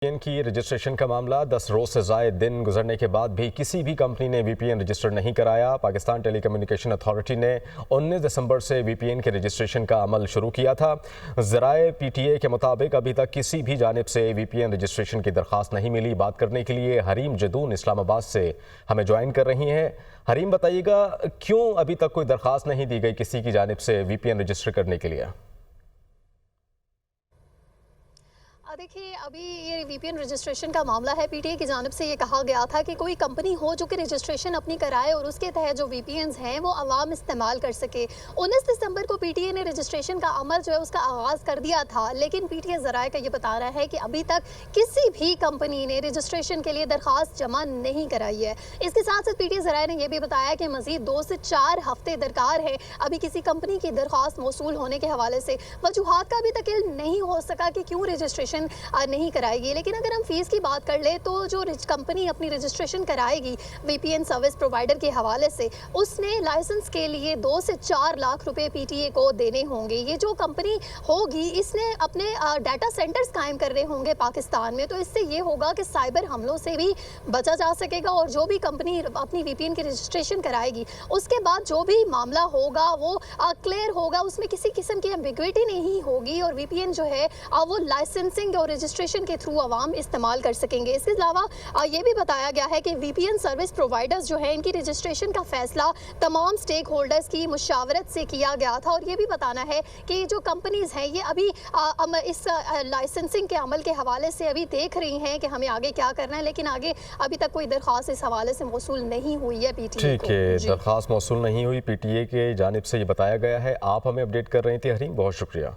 VPN की registration का मामला 10 रोज से ज़ायद दिन गुजरने के बाद भी किसी भी कंपनी ने VPN रजिस्टर नहीं कराया। पाकिस्तान टेलीकम्युनिकेशन अथॉरिटी ने 19 दिसंबर से VPN के रजिस्ट्रेशन का अमल शुरू किया था। ज़राए PTA के मुताबिक अभी तक किसी भी जानिब से VPN रजिस्ट्रेशन की दरख्वास्त नहीं मिली। बात करने के लिए हरीम जदून इस्लामाबाद से हमें ज्वाइन कर रही हैं। हरीम, बताइएगा क्यों अभी तक कोई दरख्वास्त नहीं दी गई किसी की जानिब से VPN रजिस्टर करने के लिए? देखिए, अभी ये VPN रजिस्ट्रेशन का मामला है। PTA की जानिब से ये कहा गया था कि कोई कंपनी हो जो कि रजिस्ट्रेशन अपनी कराए और उसके तहत जो VPNs हैं वो आवाम इस्तेमाल कर सके। 19 दिसंबर को PTA ने रजिस्ट्रेशन का अमल जो है उसका आगाज़ कर दिया था, लेकिन PTA ज़राए का ये बता रहा है कि अभी तक किसी भी कंपनी ने रजिस्ट्रेशन के लिए दरख्वास्त जमा नहीं कराई है। इसके साथ साथ PTA ज़राए ने यह भी बताया कि मज़ीद 2 से 4 हफ्ते दरकार है अभी किसी कंपनी की दरख्वास्त मौसूल होने के हवाले से। वजूहात का अभी तक इल्म नहीं हो सका कि क्यों रजिस्ट्रेशन नहीं कराएगी। लेकिन अगर हम फीस की बात कर ले तो जो कंपनी अपनी रजिस्ट्रेशन कराएगी VPN सर्विस प्रोवाइडर के हवाले से, उसने लाइसेंस के लिए 2 से 4 लाख रुपए PTA को देने होंगे। ये जो कंपनी होगी इसने अपने डाटा सेंटर्स कायम कर रहे होंगे पाकिस्तान में, तो इससे ये होगा कि साइबर हमलों से भी बचा जा सकेगा। और जो भी कंपनी अपनी VPN की रजिस्ट्रेशन कराएगी उसके बाद जो भी मामला होगा वो क्लियर होगा, उसमें किसी किस्म की एम्बिग्विटी नहीं होगी और VPN जो है वो लाइसेंसिंग और रजिस्ट्रेशन के थ्रू आवाम इस्तेमाल कर सकेंगे। इसके अलावा ये भी बताया गया है कि VPN सर्विस प्रोवाइडर्स जो है इनकी रजिस्ट्रेशन का फैसला तमाम स्टेक होल्डर्स की मुशावरत से किया गया था। और ये भी बताना है कि जो कंपनीज हैं ये अभी इस लाइसेंसिंग के अमल के हवाले से अभी देख रही हैं कि हमें आगे क्या करना है, लेकिन आगे अभी तक कोई दरख्वास्त इस हवाले से मौसूल नहीं हुई है PTA को। ठीक है, दरख्वास्त मौसूल नहीं हुई PTA के जानिब से ये बताया गया है। आप हमें अपडेट कर रही थी हरीम, बहुत शुक्रिया।